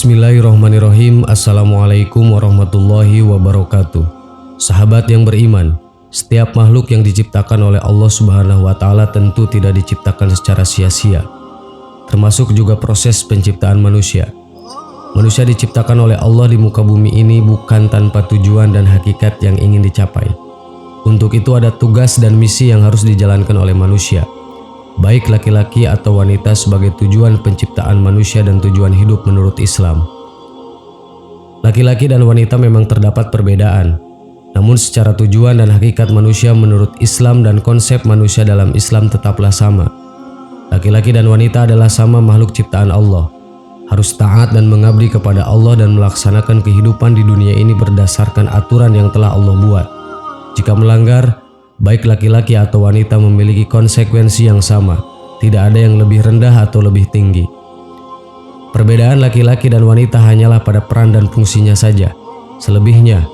Bismillahirrahmanirrahim. Assalamualaikum warahmatullahi wabarakatuh. Sahabat yang beriman, setiap makhluk yang diciptakan oleh Allah Subhanahu wa Ta'ala tentu tidak diciptakan secara sia-sia, termasuk juga proses penciptaan manusia. Manusia diciptakan oleh Allah di muka bumi ini bukan tanpa tujuan dan hakikat yang ingin dicapai. Untuk itu ada tugas dan misi yang harus dijalankan oleh manusia, baik laki-laki atau wanita, sebagai tujuan penciptaan manusia dan tujuan hidup menurut Islam. Laki-laki dan wanita memang terdapat perbedaan, namun secara tujuan dan hakikat manusia menurut Islam dan konsep manusia dalam Islam tetaplah sama. Laki-laki dan wanita adalah sama makhluk ciptaan Allah, harus taat dan mengabdi kepada Allah dan melaksanakan kehidupan di dunia ini berdasarkan aturan yang telah Allah buat. Jika melanggar, baik laki-laki atau wanita memiliki konsekuensi yang sama, tidak ada yang lebih rendah atau lebih tinggi. Perbedaan laki-laki dan wanita hanyalah pada peran dan fungsinya saja. Selebihnya,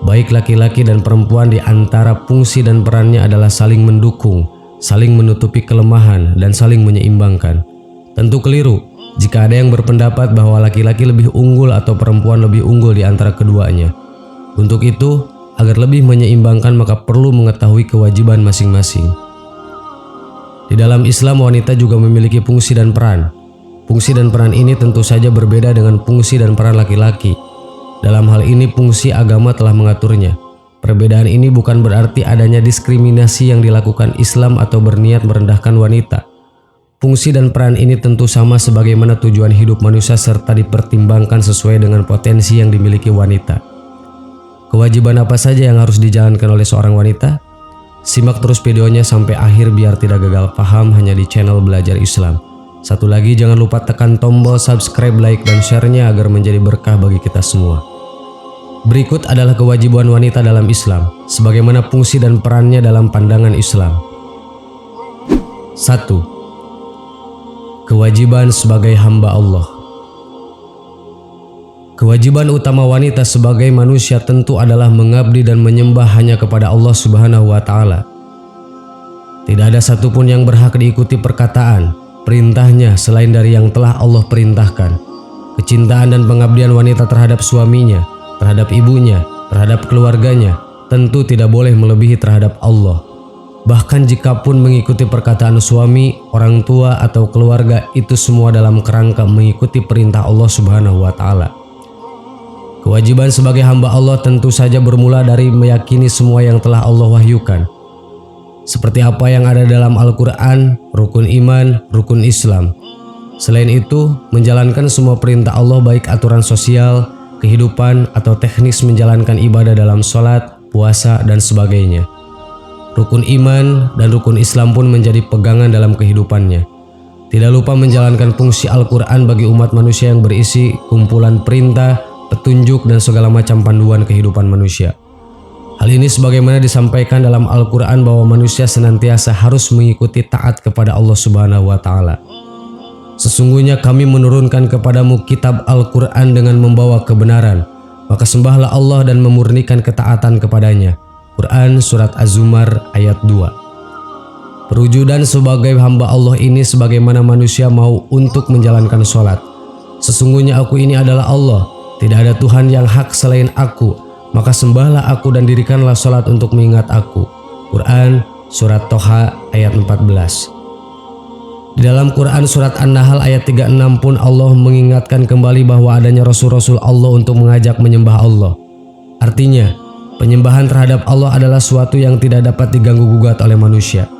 baik laki-laki dan perempuan di antara fungsi dan perannya adalah saling mendukung, saling menutupi kelemahan, dan saling menyeimbangkan. Tentu keliru jika ada yang berpendapat bahwa laki-laki lebih unggul atau perempuan lebih unggul di antara keduanya. Untuk itu, agar lebih menyeimbangkan maka perlu mengetahui kewajiban masing-masing. Di dalam Islam, wanita juga memiliki fungsi dan peran. Fungsi dan peran ini tentu saja berbeda dengan fungsi dan peran laki-laki. Dalam hal ini fungsi agama telah mengaturnya. Perbedaan ini bukan berarti adanya diskriminasi yang dilakukan Islam atau berniat merendahkan wanita. Fungsi dan peran ini tentu sama sebagaimana tujuan hidup manusia serta dipertimbangkan sesuai dengan potensi yang dimiliki wanita. Kewajiban apa saja yang harus dijalankan oleh seorang wanita? Simak terus videonya sampai akhir biar tidak gagal paham hanya di channel Belajar Islam. Satu lagi, jangan lupa tekan tombol subscribe, like, dan share-nya agar menjadi berkah bagi kita semua. Berikut adalah kewajiban wanita dalam Islam, sebagaimana fungsi dan perannya dalam pandangan Islam. 1. Kewajiban sebagai hamba Allah. Kewajiban utama wanita sebagai manusia tentu adalah mengabdi dan menyembah hanya kepada Allah Subhanahu wa Ta'ala. Tidak ada satupun yang berhak diikuti perkataan, perintahnya selain dari yang telah Allah perintahkan. Kecintaan dan pengabdian wanita terhadap suaminya, terhadap ibunya, terhadap keluarganya tentu tidak boleh melebihi terhadap Allah. Bahkan jikapun mengikuti perkataan suami, orang tua, atau keluarga, itu semua dalam kerangka mengikuti perintah Allah Subhanahu wa Ta'ala. Kewajiban sebagai hamba Allah tentu saja bermula dari meyakini semua yang telah Allah wahyukan, seperti apa yang ada dalam Al-Quran, rukun iman, rukun Islam. Selain itu, menjalankan semua perintah Allah baik aturan sosial, kehidupan, atau teknis menjalankan ibadah dalam sholat, puasa, dan sebagainya. Rukun iman dan rukun Islam pun menjadi pegangan dalam kehidupannya. Tidak lupa menjalankan fungsi Al-Quran bagi umat manusia yang berisi kumpulan perintah, petunjuk, dan segala macam panduan kehidupan manusia. Hal ini sebagaimana disampaikan dalam Al-Quran bahwa manusia senantiasa harus mengikuti taat kepada Allah Subhanahu wa Ta'ala. Sesungguhnya kami menurunkan kepadamu kitab Al-Quran dengan membawa kebenaran, maka sembahlah Allah dan memurnikan ketaatan kepadanya. Quran Surat Az-Zumar ayat 2. Perwujudan sebagai hamba Allah ini sebagaimana manusia mau untuk menjalankan sholat. Sesungguhnya aku ini adalah Allah, tidak ada Tuhan yang hak selain aku, maka sembahlah aku dan dirikanlah sholat untuk mengingat aku. Quran Surat Toha ayat 14. Di dalam Quran Surat An-Nahl ayat 36 pun Allah mengingatkan kembali bahwa adanya Rasul-Rasul Allah untuk mengajak menyembah Allah. Artinya, penyembahan terhadap Allah adalah suatu yang tidak dapat diganggu-gugat oleh manusia.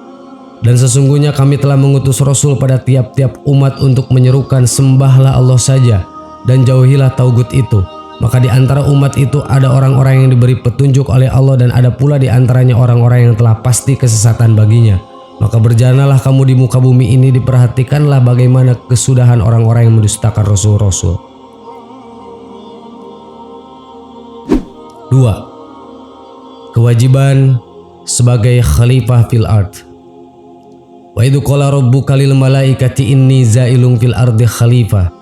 Dan sesungguhnya kami telah mengutus Rasul pada tiap-tiap umat untuk menyerukan sembahlah Allah saja dan jauhilah taugut itu. Maka di antara umat itu ada orang-orang yang diberi petunjuk oleh Allah dan ada pula di antaranya orang-orang yang telah pasti kesesatan baginya. Maka berjalanlah kamu di muka bumi ini, diperhatikanlah bagaimana kesudahan orang-orang yang mendustakan Rasul-Rasul. 2. Kewajiban sebagai khalifah fil ard. Wa idzu qala rabbuka lil malaikati inni za'ilun fil ardi khalifah.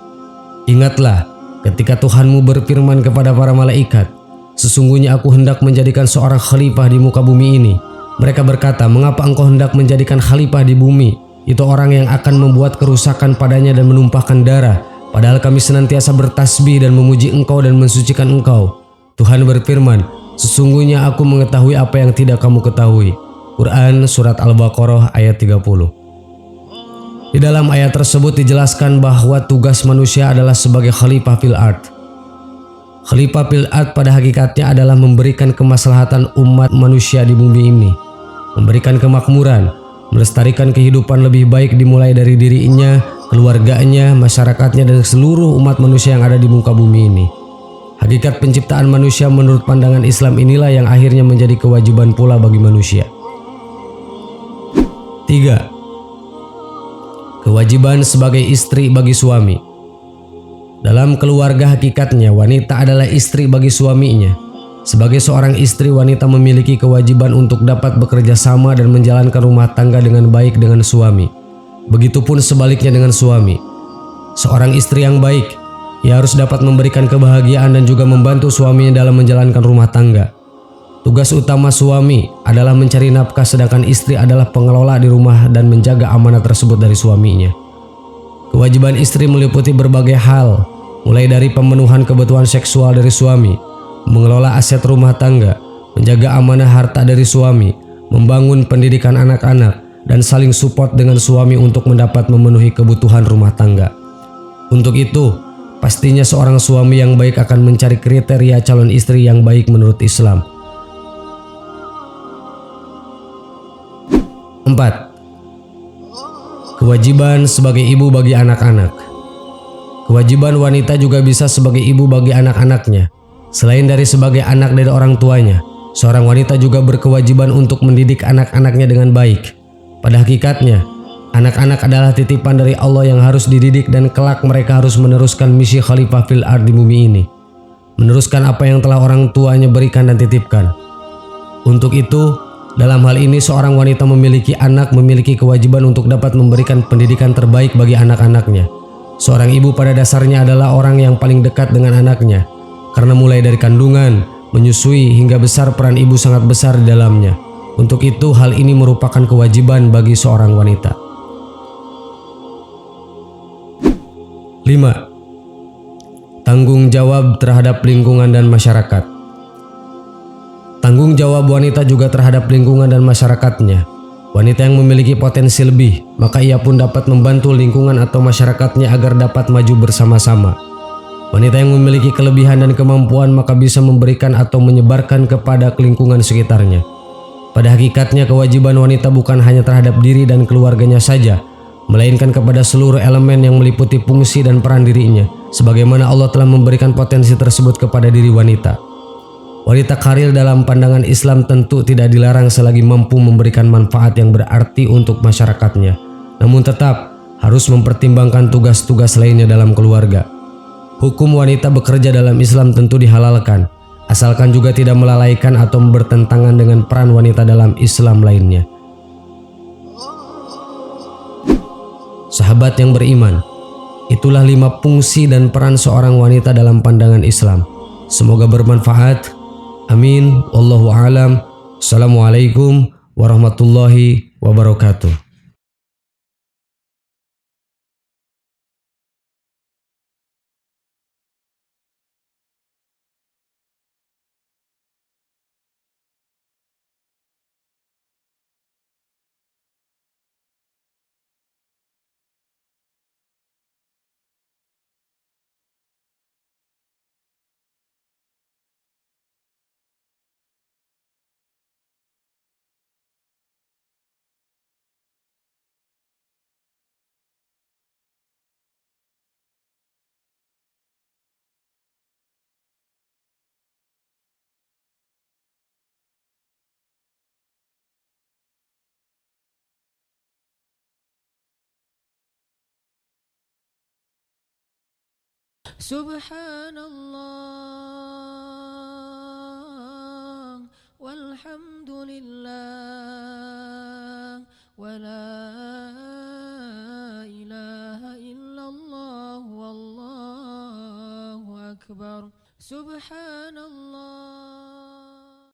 Ingatlah ketika Tuhanmu berfirman kepada para malaikat, sesungguhnya aku hendak menjadikan seorang khalifah di muka bumi ini. Mereka berkata, mengapa engkau hendak menjadikan khalifah di bumi? Itu orang yang akan membuat kerusakan padanya dan menumpahkan darah, Padahal kami senantiasa bertasbih dan memuji Engkau dan mensucikan Engkau. Tuhan berfirman, sesungguhnya aku mengetahui apa yang tidak kamu ketahui. Quran Surat Al-Baqarah ayat 30. Di dalam ayat tersebut dijelaskan bahwa tugas manusia adalah sebagai khalifah fil ard. Khalifah fil ard pada hakikatnya adalah memberikan kemaslahatan umat manusia di bumi ini, memberikan kemakmuran, melestarikan kehidupan lebih baik dimulai dari dirinya, keluarganya, masyarakatnya, dan seluruh umat manusia yang ada di muka bumi ini. Hakikat penciptaan manusia menurut pandangan Islam inilah yang akhirnya menjadi kewajiban pula bagi manusia. 3. Kewajiban sebagai istri bagi suami. Dalam keluarga hakikatnya wanita adalah istri bagi suaminya. Sebagai seorang istri, wanita memiliki kewajiban untuk dapat bekerja sama dan menjalankan rumah tangga dengan baik dengan suami. Begitupun sebaliknya dengan suami. Seorang istri yang baik, ia harus dapat memberikan kebahagiaan dan juga membantu suaminya dalam menjalankan rumah tangga. Tugas utama suami adalah mencari nafkah, sedangkan istri adalah pengelola di rumah dan menjaga amanah tersebut dari suaminya. Kewajiban istri meliputi berbagai hal, mulai dari pemenuhan kebutuhan seksual dari suami, mengelola aset rumah tangga, menjaga amanah harta dari suami, membangun pendidikan anak-anak, dan saling support dengan suami untuk mendapat memenuhi kebutuhan rumah tangga. Untuk itu, pastinya seorang suami yang baik akan mencari kriteria calon istri yang baik menurut Islam. 4. Kewajiban sebagai ibu bagi anak-anak. Kewajiban wanita juga bisa sebagai ibu bagi anak-anaknya. Selain dari sebagai anak dari orang tuanya, seorang wanita juga berkewajiban untuk mendidik anak-anaknya dengan baik. Pada hakikatnya, anak-anak adalah titipan dari Allah yang harus dididik dan kelak mereka harus meneruskan misi khalifah fil ard di bumi ini. Meneruskan apa yang telah orang tuanya berikan dan titipkan. Untuk itu, dalam hal ini seorang wanita memiliki anak memiliki kewajiban untuk dapat memberikan pendidikan terbaik bagi anak-anaknya. Seorang ibu pada dasarnya adalah orang yang paling dekat dengan anaknya, karena mulai dari kandungan, menyusui hingga besar peran ibu sangat besar di dalamnya. Untuk itu hal ini merupakan kewajiban bagi seorang wanita. 5. Tanggung jawab terhadap lingkungan dan masyarakat. Tanggung jawab wanita juga terhadap lingkungan dan masyarakatnya. Wanita yang memiliki potensi lebih, maka ia pun dapat membantu lingkungan atau masyarakatnya agar dapat maju bersama-sama. Wanita yang memiliki kelebihan dan kemampuan maka bisa memberikan atau menyebarkan kepada lingkungan sekitarnya. Pada hakikatnya kewajiban wanita bukan hanya terhadap diri dan keluarganya saja, melainkan kepada seluruh elemen yang meliputi fungsi dan peran dirinya, sebagaimana Allah telah memberikan potensi tersebut kepada diri wanita. Wanita karir dalam pandangan Islam tentu tidak dilarang selagi mampu memberikan manfaat yang berarti untuk masyarakatnya, namun tetap harus mempertimbangkan tugas-tugas lainnya dalam keluarga. Hukum wanita bekerja dalam Islam tentu dihalalkan, asalkan juga tidak melalaikan atau bertentangan dengan peran wanita dalam Islam lainnya. Sahabat yang beriman, itulah 5 fungsi dan peran seorang wanita dalam pandangan Islam. Semoga bermanfaat. Amin. Wallahu a'lam. Assalamualaikum warahmatullahi wabarakatuh. Subhanallah walhamdulillah wala ilaha illallah wallahu akbar. Subhanallah